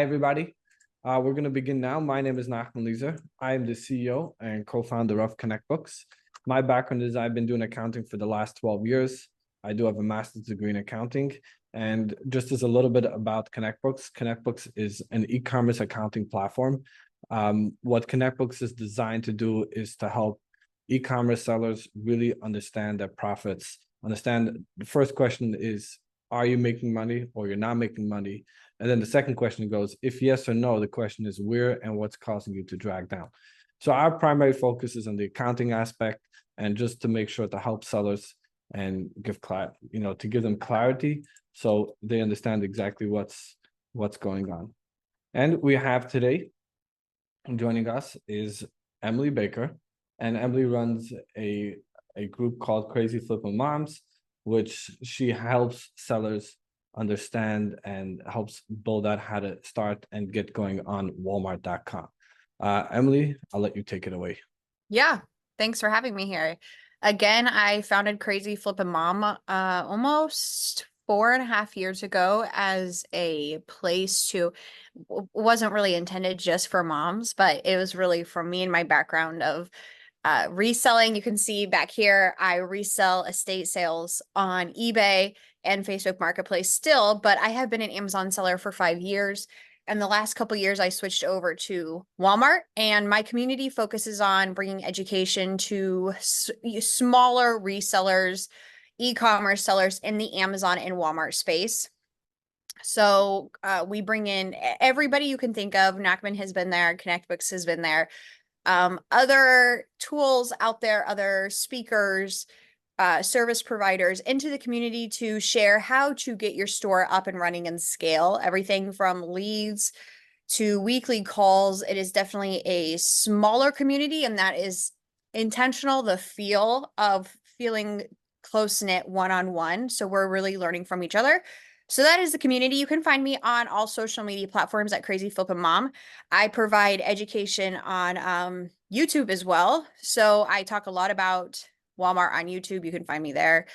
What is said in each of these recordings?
Hi, everybody. We're going to begin now. My name is Nachman Lieser. I am the CEO and co-founder of ConnectBooks. My background is I've been doing accounting for the last 12 years. I do have a master's degree in accounting. And just as a little bit about ConnectBooks, ConnectBooks is an e-commerce accounting platform. What ConnectBooks is designed to do is to help e-commerce sellers really understand their profits. Understand the first question is, are you making money or you're not making money? And then the second question goes, if yes or no, the question is where and what's causing you to drag down. So our primary focus is on the accounting aspect and just to make sure to help sellers and give to give them clarity so they understand exactly what's going on. And we have today joining us is Emily Baker, and Emily runs a group called CrazyFlippinMom, which she helps sellers understand and helps build out how to start and get going on Walmart.com. Emily, I'll let you take it away. Yeah, thanks for having me here. Again, I founded CrazyFlippinMom almost 4.5 years ago as a place to, wasn't really intended just for moms, but it was really from me and my background of reselling. You can see back here, I resell estate sales on eBay and Facebook Marketplace still, but I have been an Amazon seller for 5 years. And the last couple of years, I switched over to Walmart, and my community focuses on bringing education to smaller resellers, e-commerce sellers in the Amazon and Walmart space. So we bring in everybody you can think of. Nachman has been there, ConnectBooks has been there, other tools out there, other speakers, service providers into the community to share how to get your store up and running and scale. Everything from leads to weekly calls. It is definitely a smaller community, and that is intentional, the feel of feeling close-knit one-on-one. So we're really learning from each other. So that is the community. You can find me on all social media platforms at CrazyFlippinMom. I provide education on YouTube as well. So I talk a lot about Walmart on YouTube. You can find me there.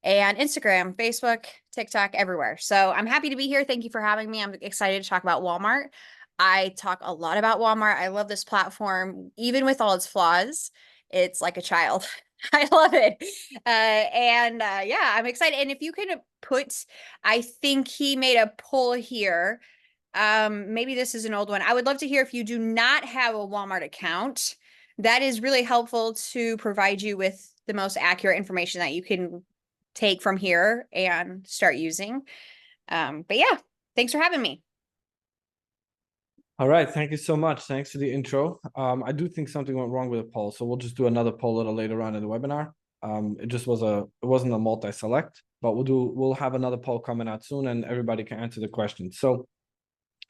And Instagram, Facebook, TikTok, everywhere. So I'm happy to be here. Thank you for having me. I'm excited to talk about Walmart. I talk a lot about Walmart. I love this platform, even with all its flaws. It's like a child. I love it. Yeah, I'm excited. And if you can put, I think he made a poll here. Maybe this is an old one. I would love to hear if you do not have a Walmart account. That is really helpful to provide you with the most accurate information that you can take from here and start using. But yeah, thanks for having me. All right, thank you so much. Thanks for the intro. I do think something went wrong with the poll, so we'll just do another poll a little later on in the webinar. It wasn't a multi-select, but we'll have another poll coming out soon, and everybody can answer the question. So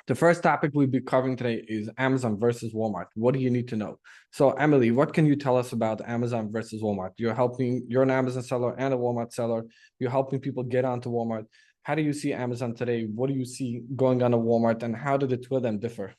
the first topic we'll be covering today is Amazon versus Walmart. What do you need to know? So Emily, what can you tell us about Amazon versus Walmart? You're an Amazon seller and a Walmart seller. You're helping people get onto Walmart. How do you see Amazon today? What do you see going on at Walmart, and how do the two of them differ?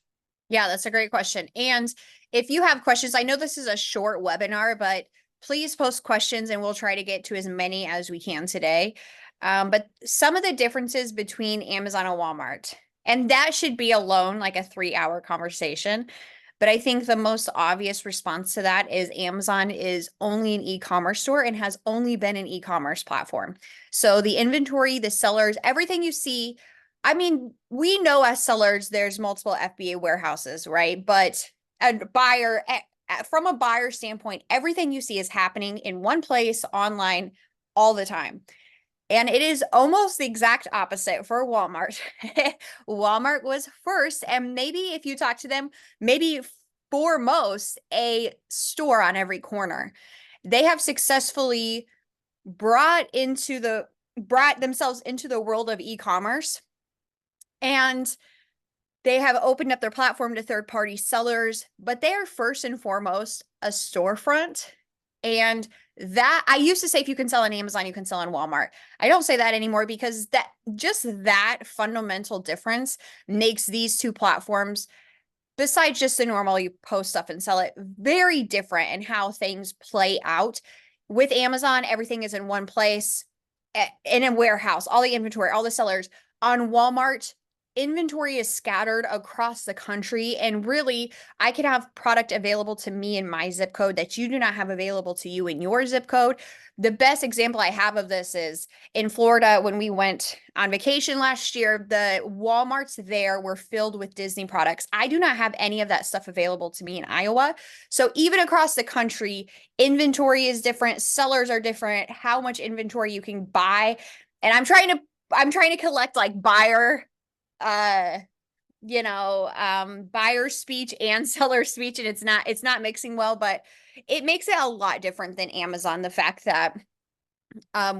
Yeah, that's a great question. And if you have questions, I know this is a short webinar, but please post questions and we'll try to get to as many as we can today. But some of the differences between Amazon and Walmart, and that should be alone like a 3-hour conversation. But I think the most obvious response to that is Amazon is only an e-commerce store and has only been an e-commerce platform. So the inventory, the sellers, everything you see, I mean, we know as sellers, there's multiple FBA warehouses, right? But from a buyer standpoint, everything you see is happening in one place online all the time. And it is almost the exact opposite for Walmart. Walmart was first, and maybe if you talk to them, maybe foremost, a store on every corner. They have successfully brought themselves into the world of e-commerce, and they have opened up their platform to third-party sellers, but they are first and foremost a storefront. And that I used to say, if you can sell on Amazon, you can sell on Walmart. I don't say that anymore because that fundamental difference makes these two platforms, besides just the normal, you post stuff and sell it, very different in how things play out. With Amazon, everything is in one place, in a warehouse, all the inventory, all the sellers. On Walmart, inventory is scattered across the country, and really I can have product available to me in my zip code that you do not have available to you in your zip code. The best example I have of this is in Florida when we went on vacation last year. The Walmarts there were filled with Disney products. I do not have any of that stuff available to me in Iowa. So even across the country, inventory is different, sellers are different, how much inventory you can buy. And I'm trying to collect like buyer buyer speech and seller speech, and it's not mixing well, but it makes it a lot different than Amazon. The fact that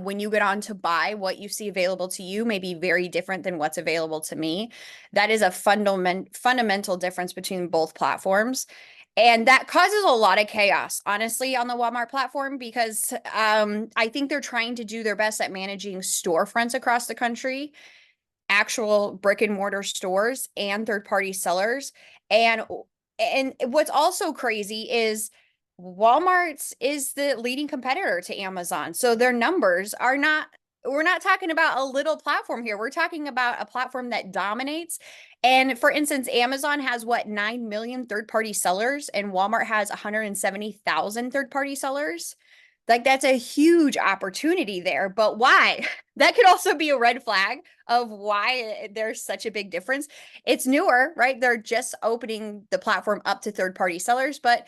when you get on to buy, what you see available to you may be very different than what's available to me. That is a fundamental difference between both platforms. And that causes a lot of chaos, honestly, on the Walmart platform, because I think they're trying to do their best at managing storefronts across the country, actual brick and mortar stores and third-party sellers. And what's also crazy is Walmart is the leading competitor to Amazon. So their numbers are not, we're not talking about a little platform here. We're talking about a platform that dominates. And for instance, Amazon has what, 9 million third-party sellers, and Walmart has 170,000 third-party sellers. Like, that's a huge opportunity there. But why? That could also be a red flag of why there's such a big difference. It's newer, right? They're just opening the platform up to third-party sellers, but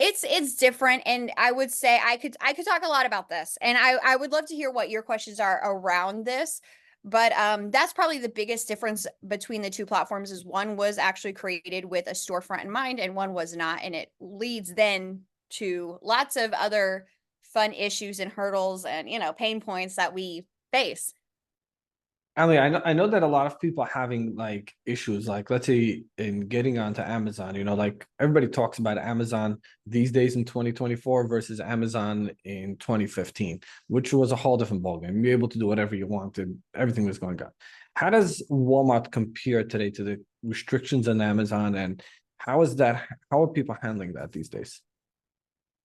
it's different. And I would say I could talk a lot about this, and I would love to hear what your questions are around this. But that's probably the biggest difference between the two platforms, is one was actually created with a storefront in mind and one was not. And it leads then to lots of other fun issues and hurdles and, pain points that we face. I know that a lot of people are having like issues, like let's say in getting onto Amazon, like everybody talks about Amazon these days in 2024 versus Amazon in 2015, which was a whole different ballgame. You're able to do whatever you wanted. Everything was going on. How does Walmart compare today to the restrictions on Amazon, and how are people handling that these days?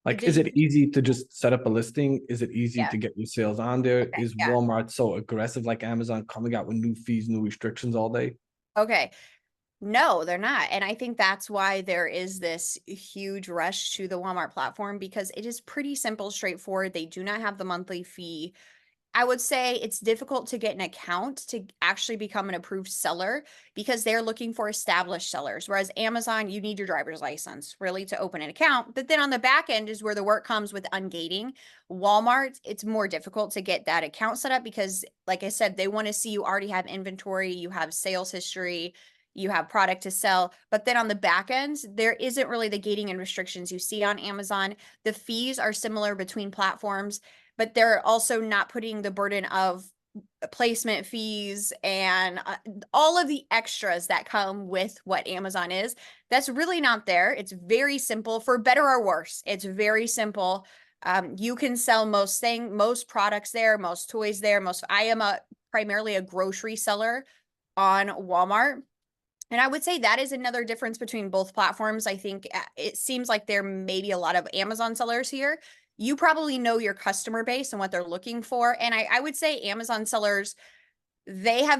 Like, is it easy to just set up a listing? Is it easy to get your sales on there? Okay, Is Walmart so aggressive like Amazon, coming out with new fees, new restrictions all day? Okay. No, they're not. And I think that's why there is this huge rush to the Walmart platform, because it is pretty simple, straightforward. They do not have the monthly fee. I would say it's difficult to get an account to actually become an approved seller, because they're looking for established sellers. Whereas Amazon, you need your driver's license really to open an account. But then on the back end is where the work comes with ungating. Walmart, it's more difficult to get that account set up because, like I said, they want to see you already have inventory, you have sales history, you have product to sell. But then on the back end, there isn't really the gating and restrictions you see on Amazon. The fees are similar between platforms, but they're also not putting the burden of placement fees and all of the extras that come with what Amazon is. That's really not there. It's very simple, for better or worse. It's very simple. You can sell most products there, most toys there. I am primarily a grocery seller on Walmart. And I would say that is another difference between both platforms. I think it seems like there may be a lot of Amazon sellers here. You probably know your customer base and what they're looking for. And I would say Amazon sellers, Amazon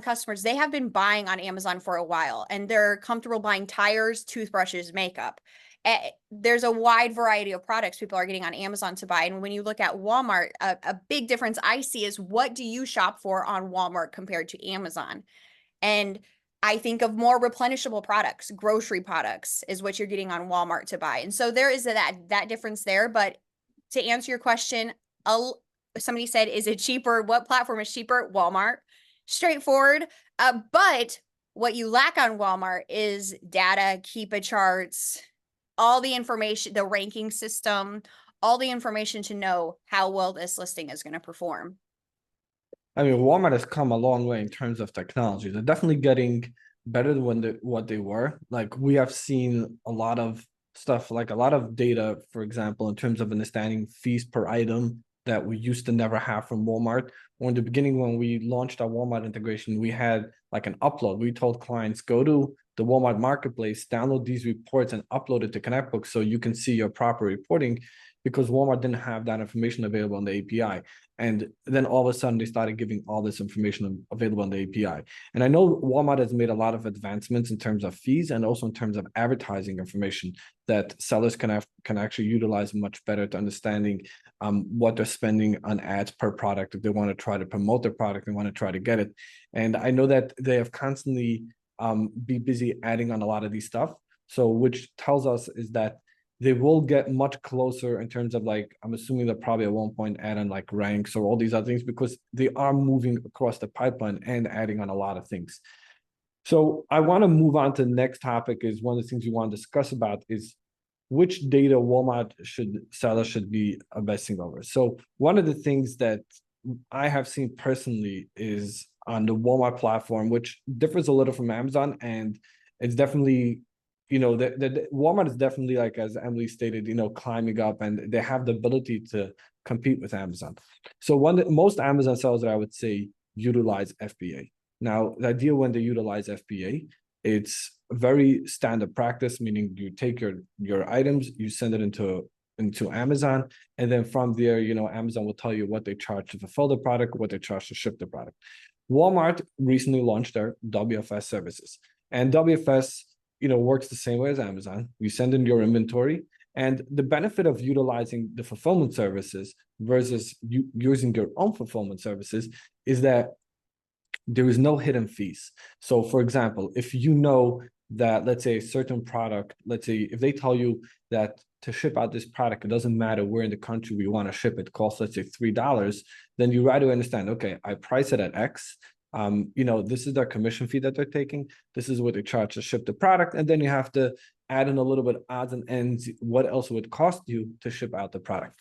customers, they have been buying on Amazon for a while, and they're comfortable buying tires, toothbrushes, makeup. There's a wide variety of products people are getting on Amazon to buy. And when you look at Walmart, a big difference I see is, what do you shop for on Walmart compared to Amazon? And I think of more replenishable products, grocery products is what you're getting on Walmart to buy. And so there is that difference there. But to answer your question, somebody said, is it cheaper? What platform is cheaper? Walmart. Straightforward. But what you lack on Walmart is data, Keepa charts, all the information, the ranking system, all the information to know how well this listing is going to perform. I mean, Walmart has come a long way in terms of technology. They're definitely getting better than what they were. Like, we have seen a lot of stuff, like a lot of data, for example, in terms of understanding fees per item that we used to never have from Walmart. Or in the beginning, when we launched our Walmart integration, we had like an upload. We told clients, go to the Walmart marketplace, download these reports and upload it to ConnectBooks so you can see your proper reporting. because Walmart didn't have that information available on the API. And then all of a sudden they started giving all this information available on the API. And I know Walmart has made a lot of advancements in terms of fees and also in terms of advertising information that sellers can actually utilize much better to understanding what they're spending on ads per product. If they want to try to promote their product, they want to try to get it. And I know that they have constantly be busy adding on a lot of these stuff. So which tells us is that they will get much closer in terms of like, I'm assuming they'll probably at one point add on like ranks or all these other things because they are moving across the pipeline and adding on a lot of things. So I want to move on to the next topic is one of the things we want to discuss about is which data Walmart sellers should be obsessing over. So one of the things that I have seen personally is on the Walmart platform, which differs a little from Amazon, and it's definitely, the Walmart is definitely, like as Emily stated, climbing up, and they have the ability to compete with Amazon. So most Amazon sellers that I would say utilize FBA. Now, the idea when they utilize FBA, it's very standard practice, meaning you take your items, you send it into Amazon, and then from there, Amazon will tell you what they charge to fulfill the product, what they charge to ship the product. Walmart recently launched their WFS services, and WFS, works the same way as Amazon. You send in your inventory, and the benefit of utilizing the fulfillment services versus using your own fulfillment services is that there is no hidden fees. So for example, if you know that, let's say a certain product, let's say if they tell you that to ship out this product, it doesn't matter where in the country we want to ship it, costs, let's say $3, then you rather understand, okay, I price it at X. This is their commission fee that they're taking. This is what they charge to ship the product. And then you have to add in a little bit of odds and ends, what else would cost you to ship out the product.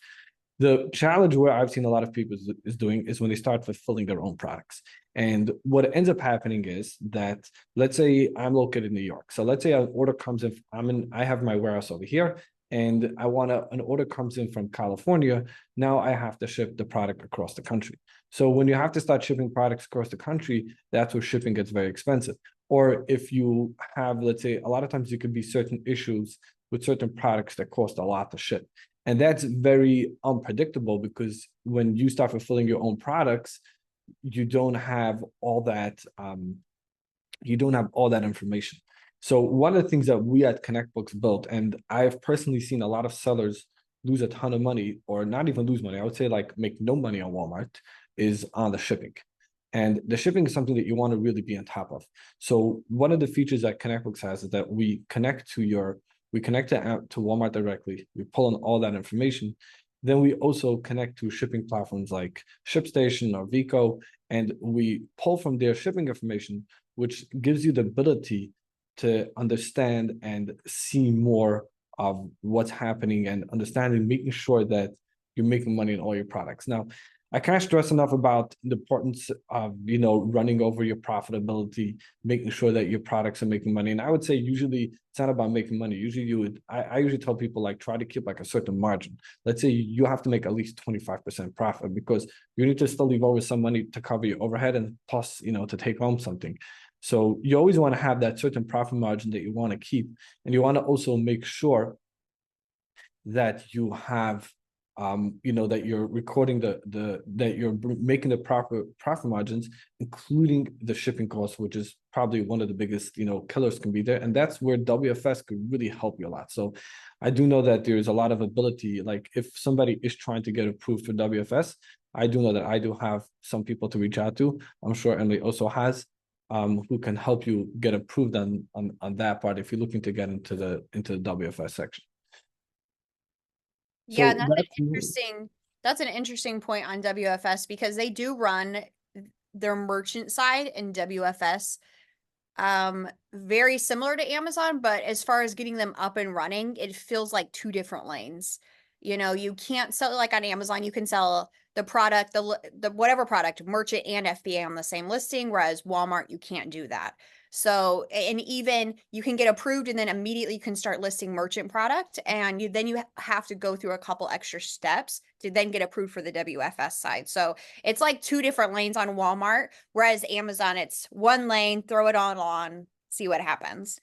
The challenge where I've seen a lot of people is doing is when they start fulfilling their own products. And what ends up happening is that, let's say I'm located in New York. So let's say an order comes in, I have my warehouse over here, and an order comes in from California. Now I have to ship the product across the country. So when you have to start shipping products across the country, that's where shipping gets very expensive. Or if you have, let's say, a lot of times there could be certain issues with certain products that cost a lot to ship. And that's very unpredictable because when you start fulfilling your own products, you don't have all that information. So one of the things that we at ConnectBooks built, and I've personally seen a lot of sellers lose a ton of money, or not even lose money, I would say like make no money on Walmart, is on the shipping. And the shipping is something that you want to really be on top of. So one of the features that ConnectBooks has is that we connect to Walmart directly. We pull in all that information. Then we also connect to shipping platforms like ShipStation or Vico, and we pull from their shipping information, which gives you the ability to understand and see more of what's happening and understanding, making sure that you're making money in all your products. Now, I can't stress enough about the importance of, running over your profitability, making sure that your products are making money. And I would say usually it's not about making money. Usually I usually tell people like try to keep like a certain margin. Let's say you have to make at least 25% profit because you need to still leave over some money to cover your overhead and plus, to take home something. So you always want to have that certain profit margin that you want to keep. And you want to also make sure that you have that you're recording that you're making the proper profit margins, including the shipping costs, which is probably one of the biggest, killers can be there. And that's where WFS could really help you a lot. So I do know that there's a lot of ability, like if somebody is trying to get approved for WFS, I do know that I do have some people to reach out to. I'm sure Emily also has, who can help you get approved on that part if you're looking to get into the WFS section. Yeah, So that's an interesting point on WFS because they do run their merchant side in WFS very similar to Amazon, but as far as getting them up and running, it feels like two different lanes. You can't sell like on Amazon, you can sell the product, the whatever product, merchant and FBA on the same listing, whereas Walmart, you can't do that. So, and even you can get approved and then immediately you can start listing merchant product. And then you have to go through a couple extra steps to then get approved for the WFS side. So it's like two different lanes on Walmart, whereas Amazon, it's one lane, throw it on, see what happens.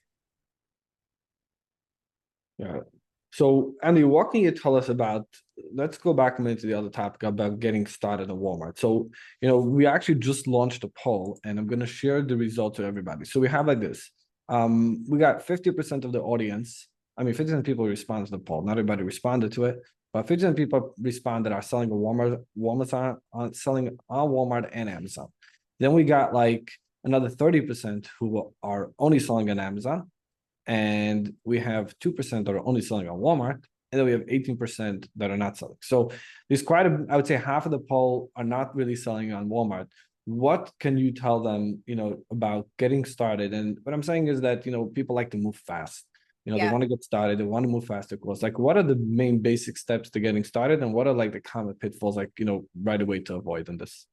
Yeah. So, Andy, what can you tell us about? Let's go back a minute to the other topic about getting started in Walmart. So, we actually just launched a poll, and I'm going to share the results with everybody. So we have like this. We got 50% of the audience. I mean, 50% of people responded to the poll. Not everybody responded to it, but 50% of people responded are selling on selling on Walmart and Amazon. Then we got like another 30% who are only selling on Amazon, and we have 2% that are only selling on Walmart, and then we have 18% that are not selling. So there's I would say half of the poll are not really selling on Walmart. What can you tell them, about getting started? And what I'm saying is that, people like to move fast. They Yeah. want to get started, they want to move fast, of course. Like, what are the main basic steps to getting started, and what are like the common pitfalls, like, right away to avoid in this?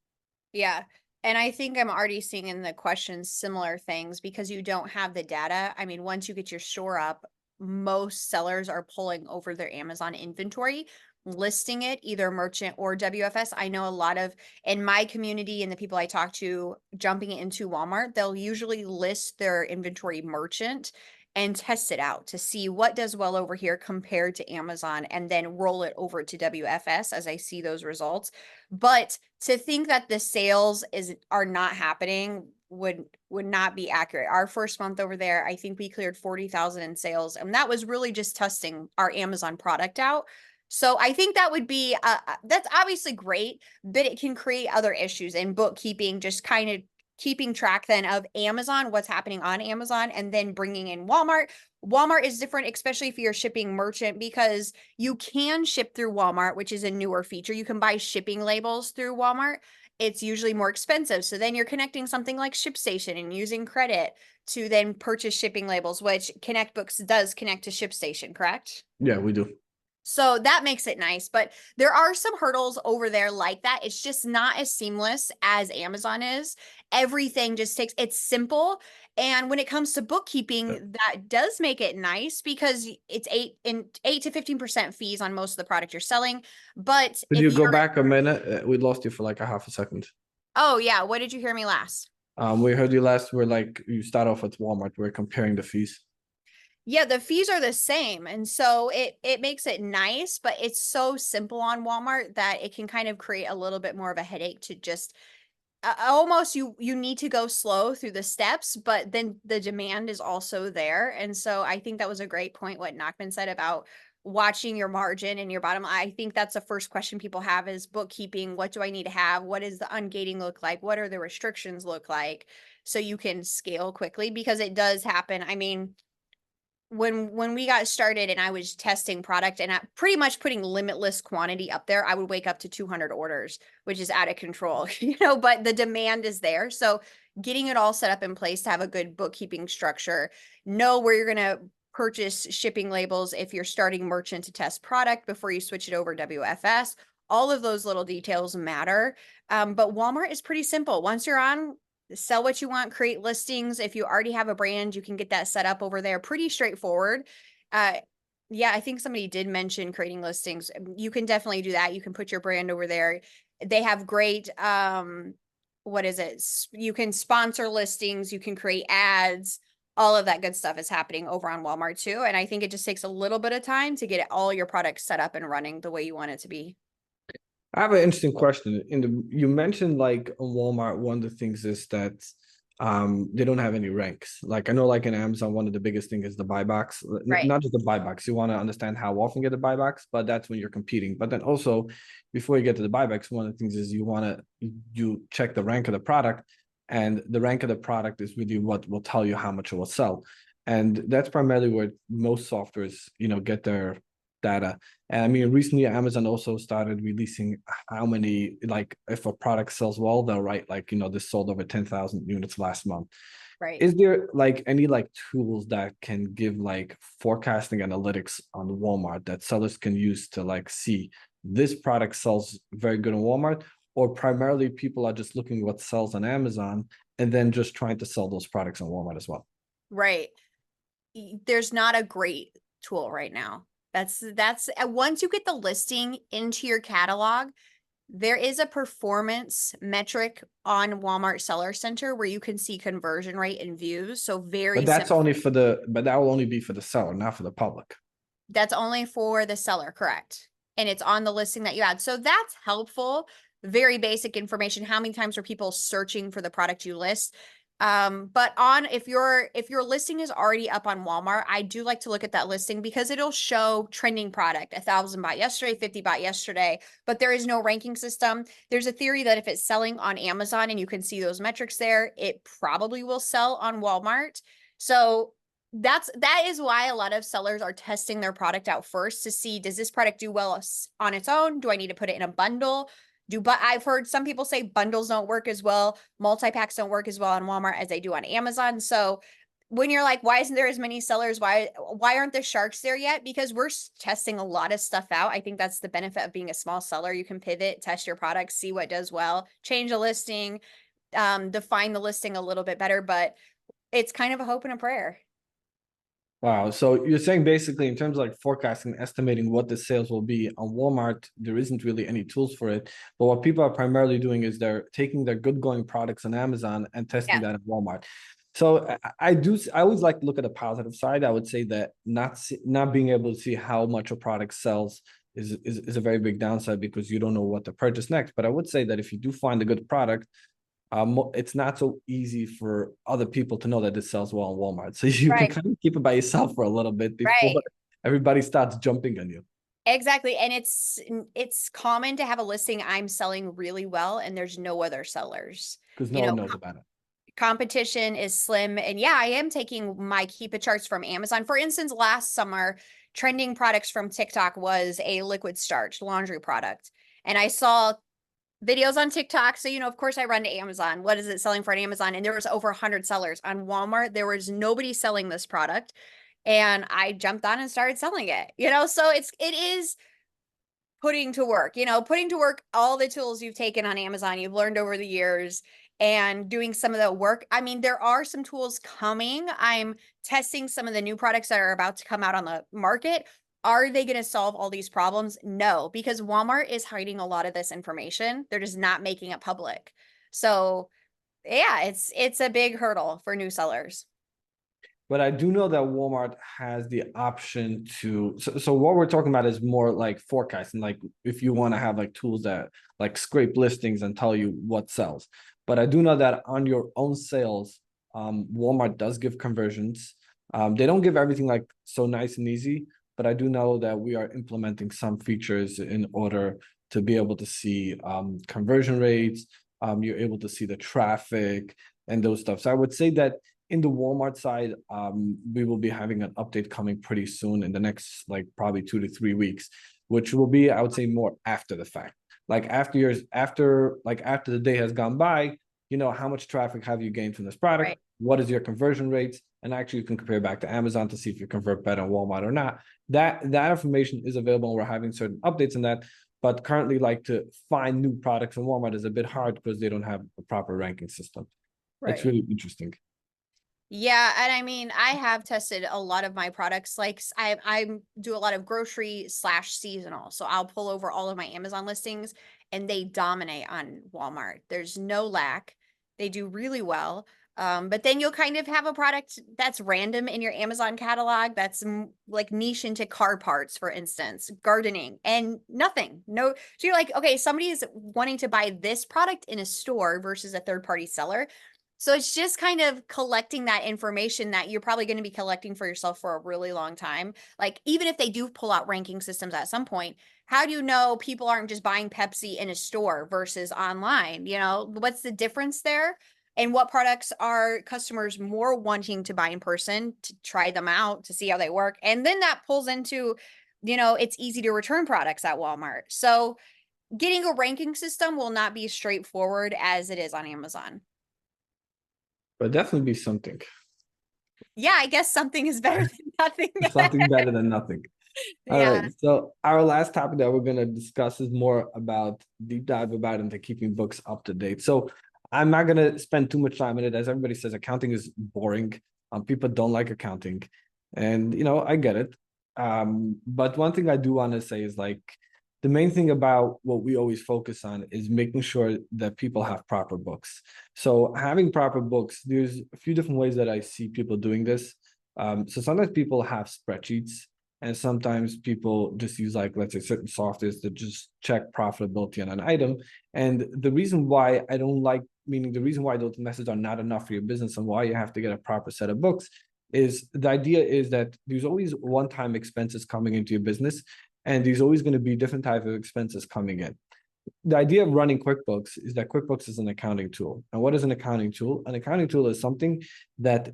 Yeah. And I think I'm already seeing in the questions similar things because you don't have the data. I mean, once you get your store up, most sellers are pulling over their Amazon inventory, listing it either merchant or WFS. I know a lot of in my community and the people I talk to jumping into Walmart, they'll usually list their inventory merchant and test it out to see what does well over here compared to Amazon and then roll it over to WFS as I see those results. But to think that the sales are not happening would not be accurate. Our first month over there, I think we cleared 40,000 in sales, and that was really just testing our Amazon product out. So I think that would be that's obviously great, but it can create other issues in bookkeeping, just kind of keeping track then of Amazon, what's happening on Amazon, and then bringing in Walmart. Walmart is different, especially if you're shipping merchant, because you can ship through Walmart, which is a newer feature. You can buy shipping labels through Walmart. It's usually more expensive. So then you're connecting something like ShipStation and using credit to then purchase shipping labels, which ConnectBooks does connect to ShipStation, correct? Yeah, we do. So that makes it nice, but there are some hurdles over there like that. It's just not as seamless as Amazon is. Everything just it's simple. And when it comes to bookkeeping, that does make it nice because it's 8 to 15% fees on most of the product you're selling. But Could if you go you're, back a minute? We lost you for like a half a second. oh yeah, what did you hear me last? We heard you last. We're like, you start off at Walmart. We're comparing the fees. Yeah, the fees are the same. And so it makes it nice, but it's so simple on Walmart that it can kind of create a little bit more of a headache to just almost you need to go slow through the steps, but then the demand is also there. And so I think that was a great point what Nachman said about watching your margin and your bottom line. I think that's the first question people have is bookkeeping. What do I need to have? What does the ungating look like? What are the restrictions look like? So you can scale quickly because it does happen. I mean, when we got started and I was testing product and pretty much putting limitless quantity up there, I would wake up to 200 orders, which is out of control, but the demand is there. So getting it all set up in place to have a good bookkeeping structure, know where you're going to purchase shipping labels if you're starting merchant to test product before you switch it over WFS. All of those little details matter. But Walmart is pretty simple. Once you're on, sell what you want, create listings. If you already have a brand, you can get that set up over there. Pretty straightforward. Yeah, I think somebody did mention creating listings. You can definitely do that. You can put your brand over there. They have great, what is it? You can sponsor listings, you can create ads. All of that good stuff is happening over on Walmart too. And I think it just takes a little bit of time to get all your products set up and running the way you want it to be. I have an interesting question. You mentioned like on Walmart, one of the things is that they don't have any ranks. Like I know like in Amazon, one of the biggest things is the buybacks. Right. Not just the buybacks. You want to understand how often you get the buybacks, but that's when you're competing. But then also before you get to the buybacks, one of the things is you check the rank of the product, and the rank of the product is really what will tell you how much it will sell. And that's primarily where most softwares, get their data. And I mean, recently Amazon also started releasing how many, like if a product sells well, they'll write like, this sold over 10,000 units last month. Right. Is there like any like tools that can give like forecasting analytics on Walmart that sellers can use to like see this product sells very good on Walmart, or primarily people are just looking what sells on Amazon and then just trying to sell those products on Walmart as well? Right. There's not a great tool right now. That's once you get the listing into your catalog, there is a performance metric on Walmart Seller Center where you can see conversion rate and views. So very But that's simple. only but that will only be for the seller, not for the public. That's only for the seller, correct? And it's on the listing that you add. So that's helpful. Very basic information. How many times are people searching for the product you list? But if your listing is already up on Walmart, I do like to look at that listing because it'll show trending product, 1,000 bought yesterday, 50 bought yesterday, but there is no ranking system. There's a theory that if it's selling on Amazon and you can see those metrics there, it probably will sell on Walmart. So that is why a lot of sellers are testing their product out first to see, does this product do well on its own? Do I need to put it in a bundle? But I've heard some people say bundles don't work as well, multi-packs don't work as well on Walmart as they do on Amazon. So when you're like, why isn't there as many sellers? Why aren't the sharks there yet? Because we're testing a lot of stuff out. I think that's the benefit of being a small seller. You can pivot, test your product, see what does well, change a listing, define the listing a little bit better, but it's kind of a hope and a prayer. Wow. So you're saying basically in terms of like forecasting, estimating what the sales will be on Walmart, there isn't really any tools for it. But what people are primarily doing is they're taking their good going products on Amazon and testing that at Walmart. So I always like to look at the positive side. I would say that not being able to see how much a product sells is a very big downside because you don't know what to purchase next. But I would say that if you do find a good product, it's not so easy for other people to know that it sells well on Walmart. So you can kind of keep it by yourself for a little bit before everybody starts jumping on you. Exactly. And it's common to have a listing I'm selling really well and there's no other sellers. Because no one knows about it. Competition is slim. And yeah, I am taking my Keep It charts from Amazon. For instance, last summer, trending products from TikTok was a liquid starch laundry product. And I saw videos on TikTok. So, of course I run to Amazon. What is it selling for on Amazon? And there was over 100 sellers. On Walmart, there was nobody selling this product. And I jumped on and started selling it, so it is putting to work, putting to work all the tools you've taken on Amazon, you've learned over the years and doing some of the work. I mean, there are some tools coming. I'm testing some of the new products that are about to come out on the market. Are they going to solve all these problems? No, because Walmart is hiding a lot of this information. They're just not making it public. So yeah, it's a big hurdle for new sellers. But I do know that Walmart has the option to, so what we're talking about is more like forecasting, like if you want to have like tools that like scrape listings and tell you what sells. But I do know that on your own sales, Walmart does give conversions. They don't give everything like so nice and easy, but I do know that we are implementing some features in order to be able to see conversion rates. You're able to see the traffic and those stuff. So I would say that in the Walmart side, we will be having an update coming pretty soon in the next like probably 2 to 3 weeks, which will be, I would say, more after the fact. Like after the day has gone by, how much traffic have you gained from this product? Right. What is your conversion rates? And actually you can compare back to Amazon to see if you convert better on Walmart or not. That information is available and we're having certain updates in that. But currently, like to find new products in Walmart is a bit hard because they don't have a proper ranking system. Right. It's really interesting. Yeah, and I mean, I have tested a lot of my products. Like I do a lot of grocery / seasonal. So I'll pull over all of my Amazon listings and they dominate on Walmart. There's no lack. They do really well. But then you'll kind of have a product that's random in your Amazon catalog that's like niche into car parts, for instance, gardening and nothing. No. So you're like, okay, somebody is wanting to buy this product in a store versus a third-party seller. So it's just kind of collecting that information that you're probably going to be collecting for yourself for a really long time. Like, even if they do pull out ranking systems at some point, how do you know people aren't just buying Pepsi in a store versus online? What's the difference there? And what products are customers more wanting to buy in person to try them out to see how they work? And then that pulls into, it's easy to return products at Walmart. So getting a ranking system will not be as straightforward as it is on Amazon. But definitely be something. Yeah, I guess something is better than nothing. Something better than nothing. All Yeah. right. So our last topic that we're going to discuss is more about deep dive about into keeping books up to date. So I'm not going to spend too much time in it. As everybody says, accounting is boring. People don't like accounting. And, I get it. But one thing I do want to say is like, the main thing about what we always focus on is making sure that people have proper books. So having proper books, there's a few different ways that I see people doing this. So sometimes people have spreadsheets And sometimes people just use like, let's say certain softwares to just check profitability on an item. And the reason why I don't like, meaning the reason why those methods are not enough for your business and why you have to get a proper set of books is the idea is that there's always one-time expenses coming into your business, and there's always going to be different type of expenses coming in. The idea of running QuickBooks is that QuickBooks is an accounting tool. And what is an accounting tool? An accounting tool is something that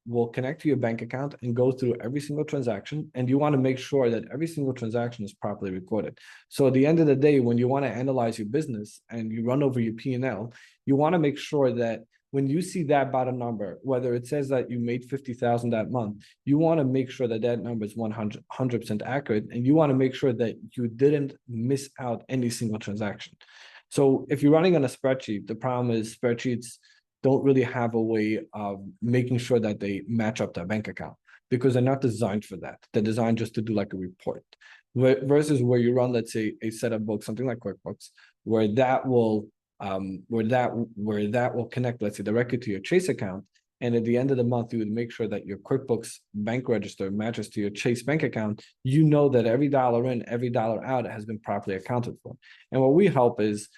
will connect to your bank account and go through every single transaction. And you want to make sure that every single transaction is properly recorded. So at the end of the day, when you want to analyze your business and you run over your P&L, you want to make sure that when you see that bottom number, whether it says that you made 50,000 that month, you want to make sure that that number is 100% accurate, and you want to make sure that you didn't miss out any single transaction. So if you're running on a spreadsheet, the problem is spreadsheets don't really have a way of making sure that they match up their bank account because they're not designed for that. They're designed just to do like a report. Versus where you run, let's say, a set of books, something like QuickBooks, where that will will connect, let's say, directly to your Chase account. And at the end of the month, you would make sure that your QuickBooks bank register matches to your Chase bank account. You know that every dollar in, every dollar out has been properly accounted for. And what we help is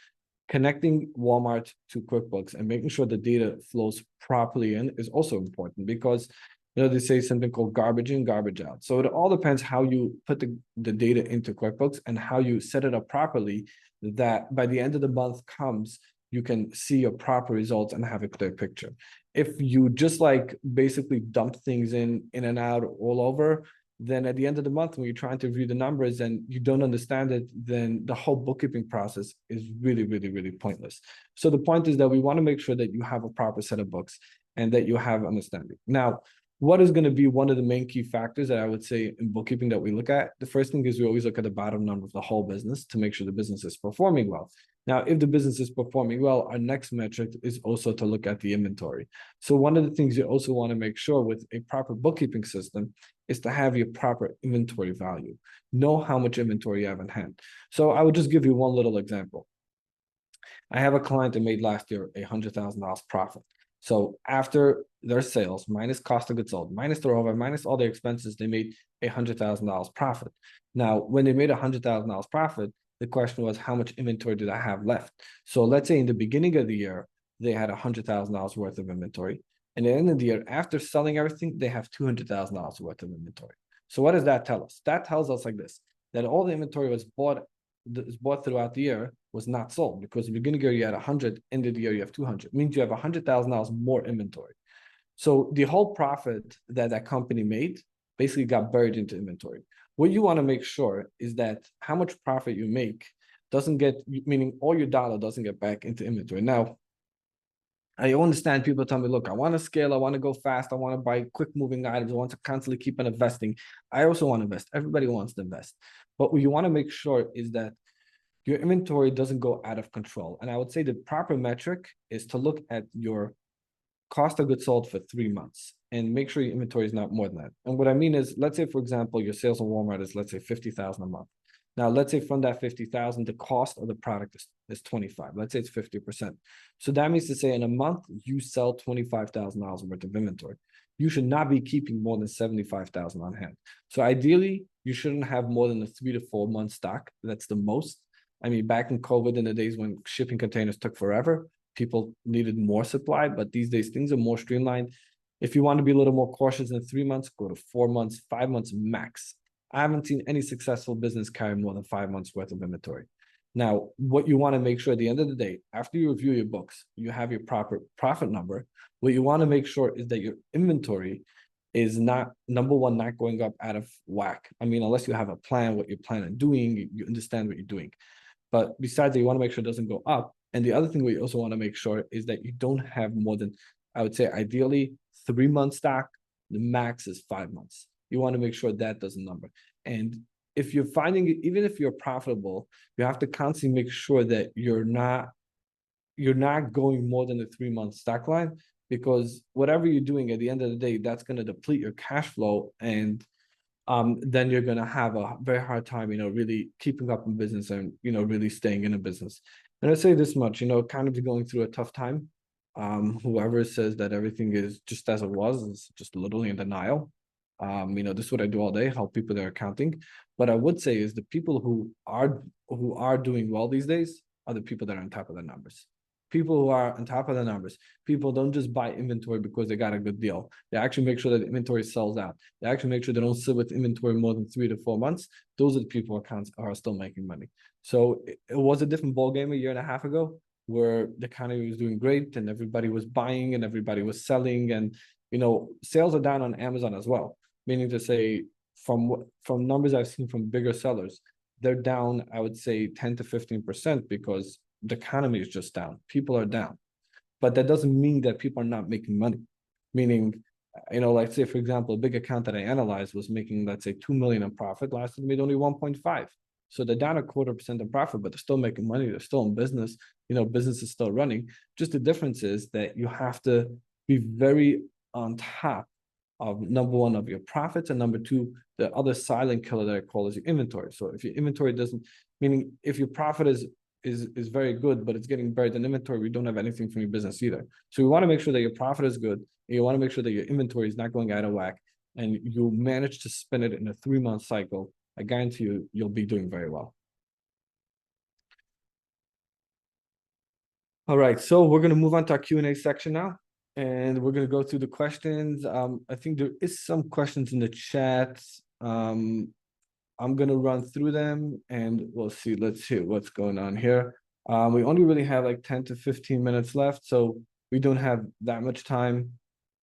connecting Walmart to QuickBooks and making sure the data flows properly in is also important because they say something called garbage in, garbage out. So it all depends how you put the data into QuickBooks and how you set it up properly, that by the end of the month comes, you can see your proper results and have a clear picture. If you just like basically dump things in and out all over, then at the end of the month, when you're trying to review the numbers and you don't understand it, then the whole bookkeeping process is really, really, really pointless. So the point is that we want to make sure that you have a proper set of books and that you have understanding. Now, what is going to be one of the main key factors that I would say in bookkeeping that we look at? The first thing is we always look at the bottom number of the whole business to make sure the business is performing well. Now, if the business is performing well, our next metric is also to look at the inventory. So one of the things you also want to make sure with a proper bookkeeping system is to have your proper inventory value. Know how much inventory you have in hand. So I would just give you one little example. I have a client that made last year $100,000 profit. So after their sales, minus cost of goods sold, minus their overhead, minus all their expenses, they made $100,000 profit. Now, when they made $100,000 profit, the question was, how much inventory did I have left? So let's say in the beginning of the year, they had $100,000 worth of inventory. And at the end of the year, after selling everything, they have $200,000 worth of inventory. So what does that tell us? That tells us like this, that all the inventory was bought throughout the year was not sold, because the beginning of the year you had 100, end of the year you have 200. It means you have $100,000 more inventory. So the whole profit that company made basically got buried into inventory. What you want to make sure is that how much profit you make doesn't get, meaning all your dollar doesn't get back into inventory. Now, I understand people tell me, look, I want to scale, I want to go fast, I want to buy quick moving items, I want to constantly keep on investing. I also want to invest. Everybody wants to invest. But what you want to make sure is that your inventory doesn't go out of control. And I would say the proper metric is to look at your cost of goods sold for 3 months and make sure your inventory is not more than that. And what I mean is, let's say, for example, your sales on Walmart is, let's say, 50,000 a month. Now, let's say from that 50,000, the cost of the product is 25. Let's say it's 50%. So that means to say in a month, you sell $25,000 worth of inventory. You should not be keeping more than 75,000 on hand. So ideally, you shouldn't have more than a 3 to 4 month stock. That's the most. I mean, back in COVID, in the days when shipping containers took forever, people needed more supply, but these days things are more streamlined. If you want to be a little more cautious in 3 months, go to 4 months, 5 months max. I haven't seen any successful business carry more than 5 months worth of inventory. Now, what you want to make sure at the end of the day, after you review your books, you have your proper profit number. What you want to make sure is that your inventory is not, number one, not going up out of whack. I mean, unless you have a plan, what you plan on doing, you understand what you're doing. But besides that, you want to make sure it doesn't go up. And the other thing we also want to make sure is that you don't have more than, I would say, ideally 3 months stock. The max is 5 months. You want to make sure that doesn't number. And if you're finding it, even if you're profitable, you have to constantly make sure that you're not going more than the 3 month stock line, because whatever you're doing at the end of the day, that's going to deplete your cash flow, and then you're going to have a very hard time, really keeping up in business and, really staying in a business. And I'd say this much, kind of going through a tough time. Whoever says that everything is just as it was is just literally in denial. This is what I do all day, help people with their accounting. But I would say is the people who are doing well these days are the people that are on top of the numbers. People who are on top of the numbers. People don't just buy inventory because they got a good deal. They actually make sure that the inventory sells out. They actually make sure they don't sit with inventory more than 3 to 4 months. Those are the people who are still making money. So it was a different ball game a year and a half ago, where the economy was doing great and everybody was buying and everybody was selling, and sales are down on Amazon as well. Meaning to say, from numbers I've seen from bigger sellers, they're down, I would say 10 to 15%, because the economy is just down. People are down. But that doesn't mean that people are not making money. Meaning, like say, for example, a big account that I analyzed was making, let's say, 2 million in profit. Last year made only 1.5. So they're down 0.25% in profit, but they're still making money. They're still in business. Business is still running. Just the difference is that you have to be very on top of, number one, of your profits, and number two, the other silent killer that I call is your inventory. So if your inventory doesn't, meaning if your profit is very good, but it's getting buried in inventory, we don't have anything from your business either. So we want to make sure that your profit is good, and you want to make sure that your inventory is not going out of whack, and you manage to spin it in a 3-month cycle. I guarantee you'll be doing very well. All right, so we're going to move on to our Q&A section now, and we're going to go through the questions. I think there is some questions in the chat. I'm going to run through them and we'll see. Let's see what's going on here. We only really have like 10 to 15 minutes left, so we don't have that much time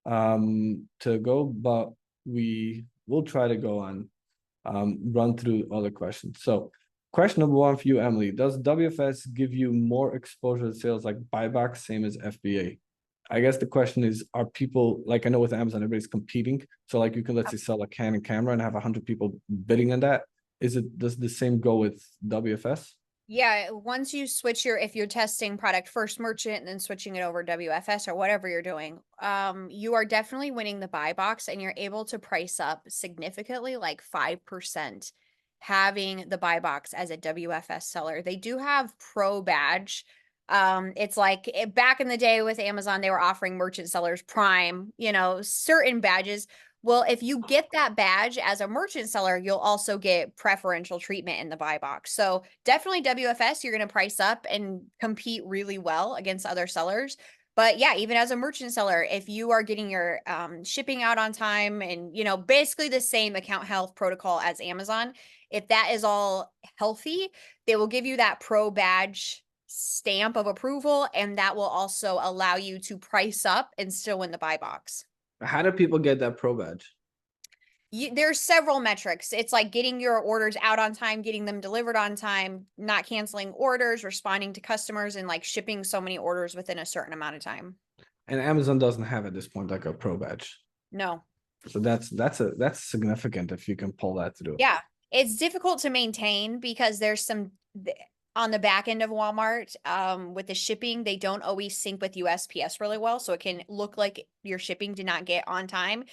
to go, but we will try to go on, run through all the questions. So question number one for you, Emily: does WFS give you more exposure to sales like buy box, same as FBA? I guess the question is, are people, like I know with Amazon, everybody's competing. So like you can, let's say, sell a Canon camera and have 100 people bidding on that. Does the same go with WFS? Yeah, once you switch if you're testing product first merchant and then switching it over WFS or whatever you're doing, you are definitely winning the buy box, and you're able to price up significantly, like 5%, having the buy box as a WFS seller. They do have pro badge. It's like back in the day with Amazon, they were offering merchant sellers Prime, certain badges. Well, if you get that badge as a merchant seller, you'll also get preferential treatment in the buy box. So definitely WFS, you're going to price up and compete really well against other sellers. But yeah, even as a merchant seller, if you are getting your shipping out on time and, basically the same account health protocol as Amazon, if that is all healthy, they will give you that pro badge stamp of approval, and that will also allow you to price up and still win the buy box. How do people get that pro badge? There's several metrics. It's like getting your orders out on time, getting them delivered on time, not canceling orders, responding to customers, and like shipping so many orders within a certain amount of time. And Amazon doesn't have at this point like a pro badge. No. So that's significant if you can pull that through. Yeah. It's difficult to maintain because there's some on the back end of Walmart, with the shipping, they don't always sync with USPS really well. So it can look like your shipping did not get on time.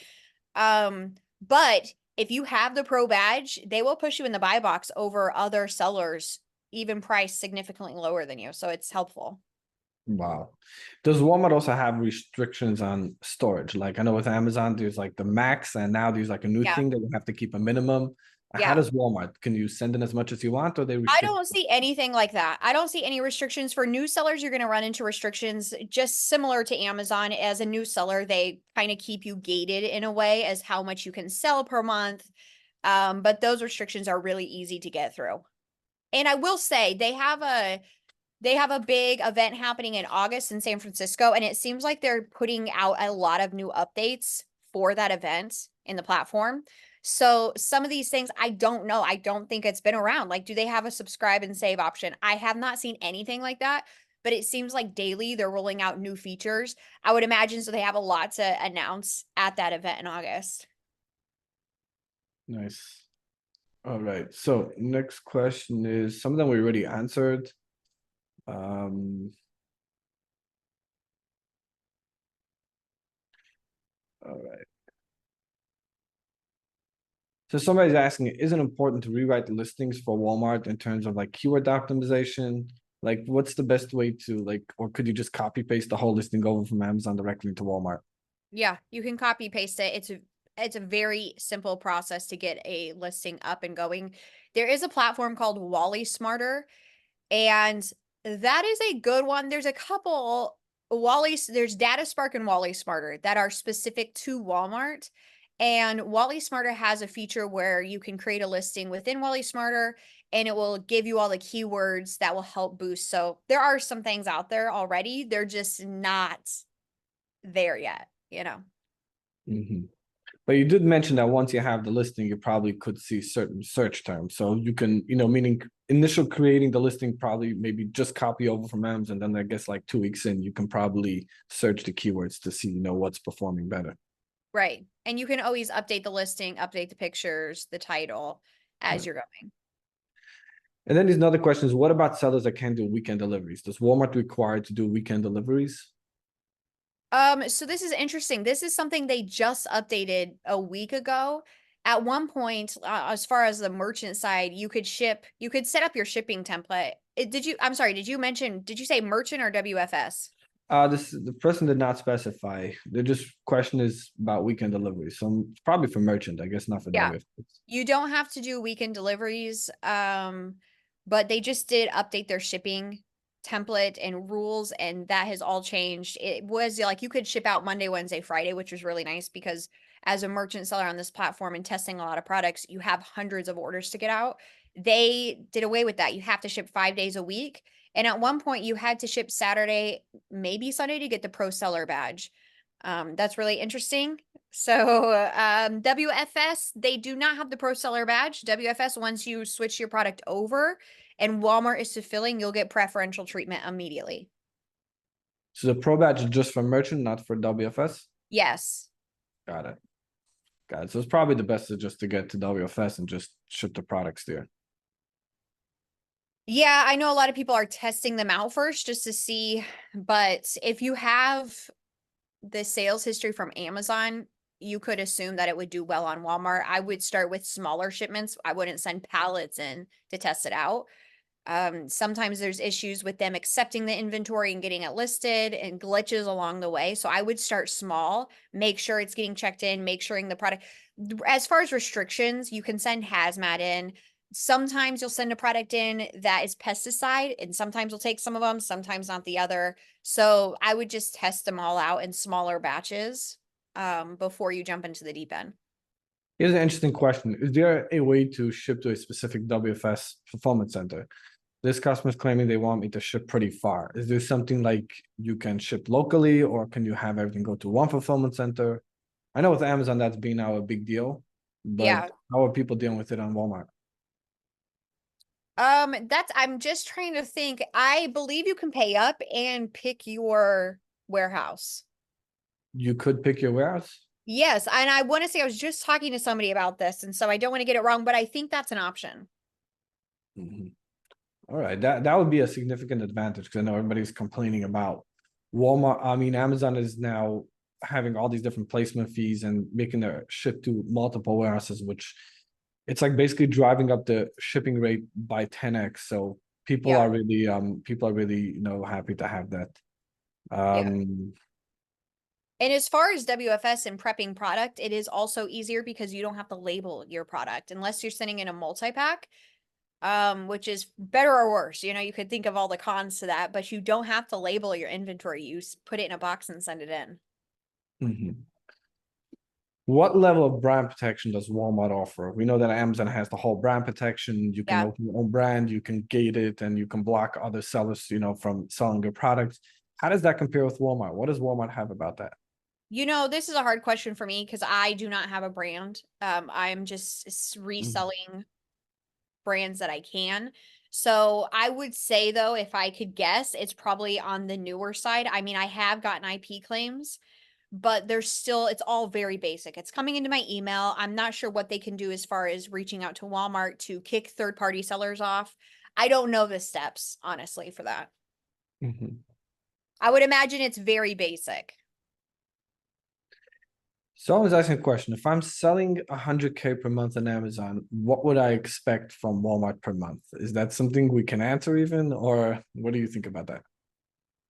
But if you have the pro badge, they will push you in the buy box over other sellers, even priced significantly lower than you. So it's helpful. Wow. Does Walmart also have restrictions on storage? Like I know with Amazon, there's like the max, and now there's like a new thing that you have to keep a minimum. How does Walmart? Can you send in as much as you want, or they restrict? I don't see anything like that. I don't see any restrictions for new sellers. You're going to run into restrictions just similar to Amazon. As a new seller, they kind of keep you gated in a way as how much you can sell per month. But those restrictions are really easy to get through. And I will say they have a big event happening in August in San Francisco, and it seems like they're putting out a lot of new updates for that event in the platform. So some of these things, I don't know. I don't think it's been around. Like, do they have a subscribe and save option? I have not seen anything like that, but it seems like daily they're rolling out new features. I would imagine so they have a lot to announce at that event in August. Nice. All right. So next question is, some of them we already answered. All right. So somebody's asking, is it important to rewrite the listings for Walmart in terms of like keyword optimization? Like, what's the best way to or could you just copy paste the whole listing over from Amazon directly to Walmart? Yeah, you can copy paste it. It's it's a very simple process to get a listing up and going. There is a platform called Wally Smarter, and that is a good one. There's a couple there's Data Spark and Wally Smarter that are specific to Walmart. And Wally Smarter has a feature where you can create a listing within Wally Smarter and it will give you all the keywords that will help boost. So there are some things out there already. They're just not there yet, you know. Mhm. But you did mention that once you have the listing, you probably could see certain search terms. So you can, meaning initial creating the listing, probably maybe just copy over from Amazon. Then I guess like 2 weeks in, you can probably search the keywords to see, what's performing better. Right. And you can always update the listing, update the pictures, the title as Right. you're going. And then there's another question is, what about sellers that can do weekend deliveries? Does Walmart require to do weekend deliveries? So this is interesting. This is something they just updated a week ago. At one point, as far as the merchant side, you could set up your shipping template. I'm sorry, did you say merchant or WFS? The person did not specify. The just question is about weekend deliveries. So it's probably for merchant, I guess, not for Yeah. WFS. You don't have to do weekend deliveries, but they just did update their shipping template and rules, and that has all changed. It was like you could ship out Monday, Wednesday, Friday, which was really nice because as a merchant seller on this platform and testing a lot of products, you have hundreds of orders to get out. They did away with that. You have to ship 5 days a week. And at one point, you had to ship Saturday, maybe Sunday to get the pro seller badge. That's really interesting. So WFS, they do not have the pro seller badge. WFS, once you switch your product over and Walmart is fulfilling, you'll get preferential treatment immediately. So the Pro badge is just for merchant, not for WFS? Yes. Got it. Got it. So it's probably the best is just to get to WFS and just ship the products there. Yeah, I know a lot of people are testing them out first just to see, but if you have the sales history from Amazon, you could assume that it would do well on Walmart. I would start with smaller shipments. I wouldn't send pallets in to test it out. Sometimes there's issues with them accepting the inventory and getting it listed and glitches along the way. So I would start small, make sure it's getting checked in, make sure the product. As far as restrictions, you can send hazmat in. Sometimes you'll send a product in that is pesticide, and sometimes you'll take some of them, sometimes not the other. So I would just test them all out in smaller batches before you jump into the deep end. Here's an interesting question. Is there a way to ship to a specific WFS fulfillment center? This customer is claiming they want me to ship pretty far. Is there something like you can ship locally, or can you have everything go to one fulfillment center? I know with Amazon that's been now a big deal, Yeah. but how are people dealing with it on Walmart? I'm just trying to think. I believe you can pay up and pick your warehouse. You could pick your warehouse. Yes, and I want to say I was just talking to somebody about this, and so I don't want to get it wrong, but I think that's an option. Mhm. All right, that would be a significant advantage because I know everybody's complaining about Walmart. I mean, Amazon is now having all these different placement fees and making their ship to multiple warehouses, which it's like basically driving up the shipping rate by 10x. So Yeah, people are really happy to have that. yeah. Um, And as far as WFS and prepping product, it is also easier because you don't have to label your product unless you're sending in a multi-pack, which is better or worse. You could think of all the cons to that, but you don't have to label your inventory. You put it in a box and send it in. mhm. What level of brand protection does Walmart offer? We know that Amazon has the whole brand protection. You can Yeah. open your own brand, you can gate it, and you can block other sellers, from selling your products. How does that compare with Walmart? What does Walmart have about that? This is a hard question for me because I do not have a brand. I'm just Mhm. reselling brands that I can. So I would say though, if I could guess, it's probably on the newer side. I mean, I have gotten IP claims, but it's all very basic. It's coming into my email. I'm not sure what they can do as far as reaching out to Walmart to kick third-party sellers off. I don't know the steps, honestly, for that. Mhm. I would imagine it's very basic. So I was asking a question. If I'm selling 100K per month on Amazon, what would I expect from Walmart per month? Is that something we can answer even, or what do you think about that?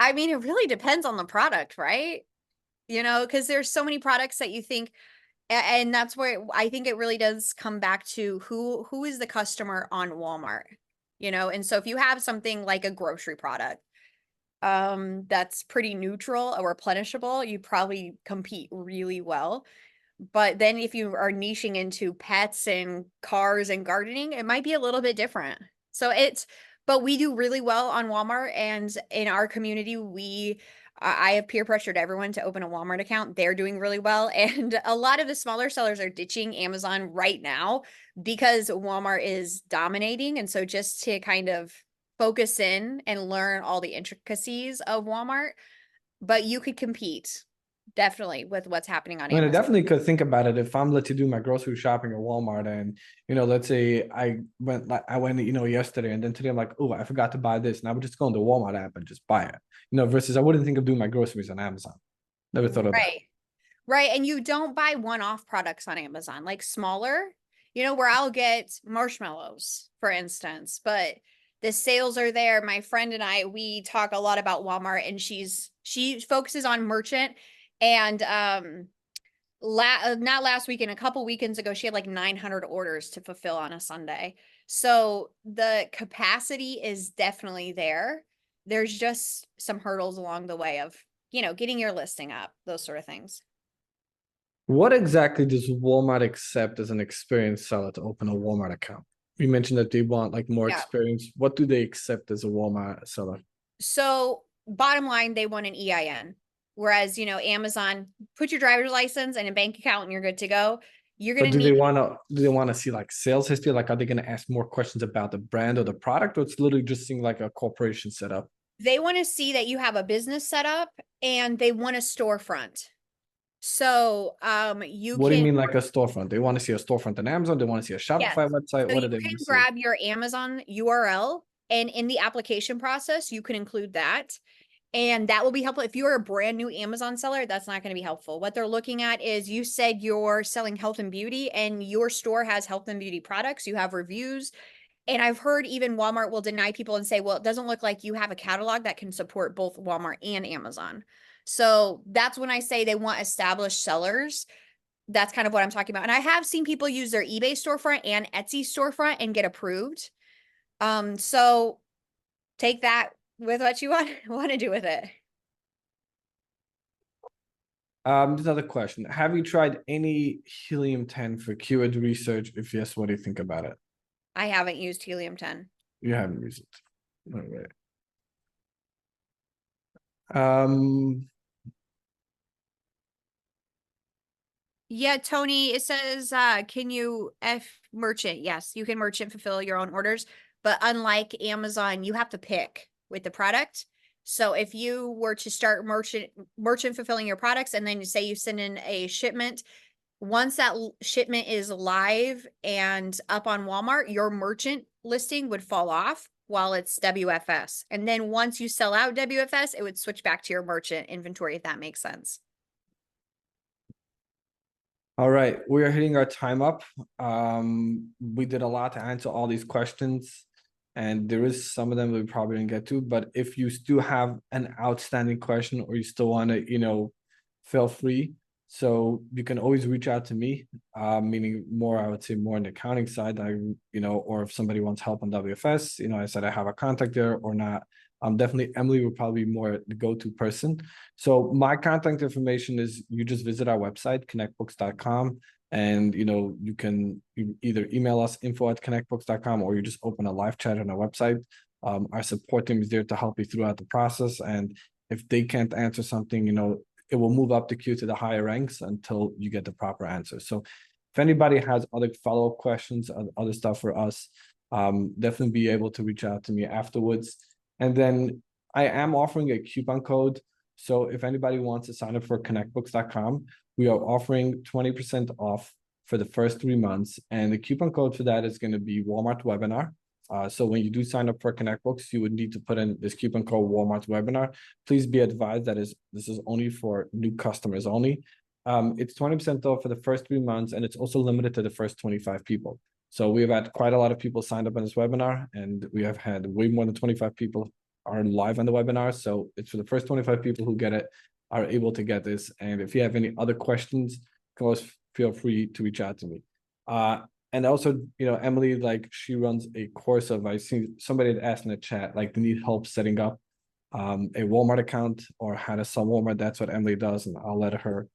I mean, it really depends on the product, right? Because there's so many products that you think And that's where I think it really does come back to who is the customer on Walmart, you know? And so if you have something like a grocery product, that's pretty neutral or replenishable, you probably compete really well. But then if you are niching into pets and cars and gardening, it might be a little bit different. So but we do really well on Walmart, and in our community, I have peer pressured everyone to open a Walmart account. They're doing really well. And a lot of the smaller sellers are ditching Amazon right now because Walmart is dominating. And so just to kind of focus in and learn all the intricacies of Walmart, but you could compete definitely with what's happening on I mean, I Amazon. definitely could think about it if I'm let to do my grocery shopping at Walmart and, let's say I went, yesterday and then today I'm like, oh, I forgot to buy this. And I would just go on the Walmart app and just buy it, versus I wouldn't think of doing my groceries on Amazon. Never thought of that. Right. Right. And you don't buy one-off products on Amazon, like smaller, where I'll get marshmallows, for instance, but the sales are there. My friend and I, we talk a lot about Walmart, and she focuses on merchant, and not last weekend, a couple weekends ago, she had like 900 orders to fulfill on a Sunday. So the capacity is definitely there. There's just some hurdles along the way of, getting your listing up, those sort of things. What exactly does Walmart accept as an experienced seller to open a Walmart account? You mentioned that they want like more Yeah. experience. What do they accept as a Walmart seller? So bottom line, they want an EIN. Whereas, Amazon, put your driver's license and a bank account and you're good to go. You're But going to need, do they want to see like sales history? Like, are they going to ask more questions about the brand or the product, or it's literally just seeing like a corporation setup? they want to see that you have a business set up, and they want a storefront. So, you What do you can, mean like a storefront? They want to see a storefront on Amazon? They want to see a yes. Shopify website? So What you do they can want to see? grab your Amazon URL, and in the application process, you can include that. And that will be helpful. If you're a brand new Amazon seller, that's not going to be helpful. What they're looking at is, you said you're selling health and beauty, and your store has health and beauty products. You have reviews. And I've heard even Walmart will deny people and say, well, it doesn't look like you have a catalog that can support both Walmart and Amazon. So that's when I say they want established sellers. That's kind of what I'm talking about. And I have seen people use their eBay storefront and Etsy storefront and get approved. So take that with what you want to do with it. Another question. Have you tried any helium-10 for keyword research? If yes, what do you think about it? I haven't used helium-10. You haven't used it. All right. Um, Yeah, Tony, it says, can you merchant? Yes, you can merchant fulfill your own orders, but unlike Amazon, you have to pick with the product. So if you were to start merchant fulfilling your products, and then you say you send in a shipment, once that shipment is live and up on Walmart, your merchant listing would fall off while it's WFS. And then once you sell out WFS, it would switch back to your merchant inventory, if that makes sense. all right, we are hitting our time up. We did a lot to answer all these questions, and there is some of them we probably didn't get to, but if you still have an outstanding question or you still want to, feel free. So you can always reach out to me, meaning more, I would say more on the accounting side, or if somebody wants help on WFS, I said I have a contact there or not. Definitely Emily would probably be more the go-to person. So my contact information is, you just visit our website, connectbooks.com, and you can either email us info@connectbooks.com, or you just open a live chat on our website. Our support team is there to help you throughout the process, and if they can't answer something, it will move up the queue to the higher ranks until you get the proper answer. So if anybody has other follow-up questions, other stuff for us, definitely be able to reach out to me afterwards. And then I am offering a coupon code. So if anybody wants to sign up for connectbooks.com, we are offering 20% off for the first 3 months. And the coupon code for that is going to be Walmart webinar. So when you do sign up for ConnectBooks, you would need to put in this coupon code Walmart webinar. Please be advised that this is only for new customers only. It's 20% off for the first 3 months, and it's also limited to the first 25 people. So we've had quite a lot of people signed up on this webinar, and we have had way more than 25 people are live on the webinar. So it's for the first 25 people who get it, are able to get this. And if you have any other questions, feel free to reach out to me. And also, Emily, like she runs a course of, I see somebody had asked in the chat, like they need help setting up a Walmart account or how to sell Walmart. That's what Emily does, and I'll let her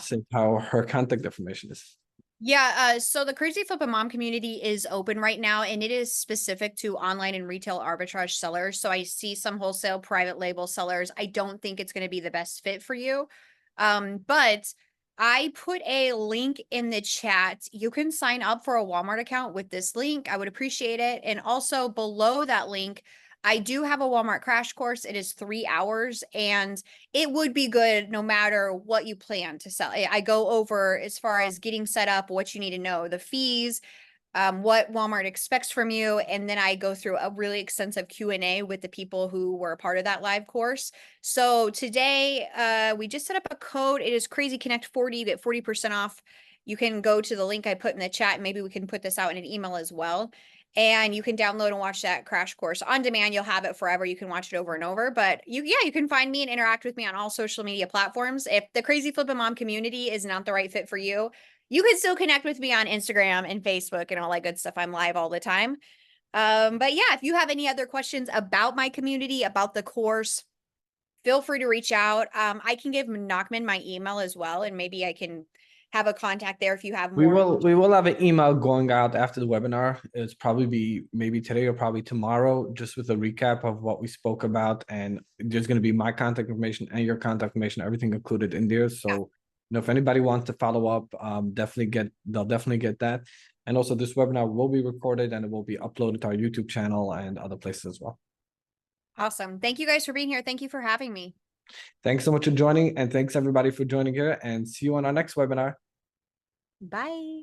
say how her contact information is. Yeah, so the Crazy Flippin' Mom community is open right now, and it is specific to online and retail arbitrage sellers. So I see some wholesale private label sellers. I don't think it's going to be the best fit for you. But I put a link in the chat. You can sign up for a Walmart account with this link. I would appreciate it. And also below that link, I do have a Walmart crash course. It is 3 hours, and it would be good no matter what you plan to sell. I go over as far as getting set up, what you need to know, the fees, what Walmart expects from you, and then I go through a really extensive Q&A with the people who were a part of that live course. So today, we just set up a code. It is Crazy Connect 40. You get 40% off. You can go to the link I put in the chat. Maybe we can put this out in an email as well. And you can download and watch that crash course on demand. You'll have it forever. You can watch it over and over. But you can find me and interact with me on all social media platforms. If the Crazy Flippin' Mom community is not the right fit for you, you can still connect with me on Instagram and Facebook and all that good stuff. I'm live all the time. But yeah, if you have any other questions about my community, about the course, feel free to reach out. I can give Nachman my email as well, and maybe I can have a contact there if you have more. We will have an email going out after the webinar. It's probably be maybe today or probably tomorrow, just with a recap of what we spoke about. And there's going to be my contact information and your contact information, everything included in there. So, if anybody wants to follow up, they'll definitely get that. And also this webinar will be recorded and it will be uploaded to our YouTube channel and other places as well. Awesome. Thank you guys for being here. Thank you for having me. Thanks so much for joining, and thanks everybody for joining here, and see you on our next webinar. Bye.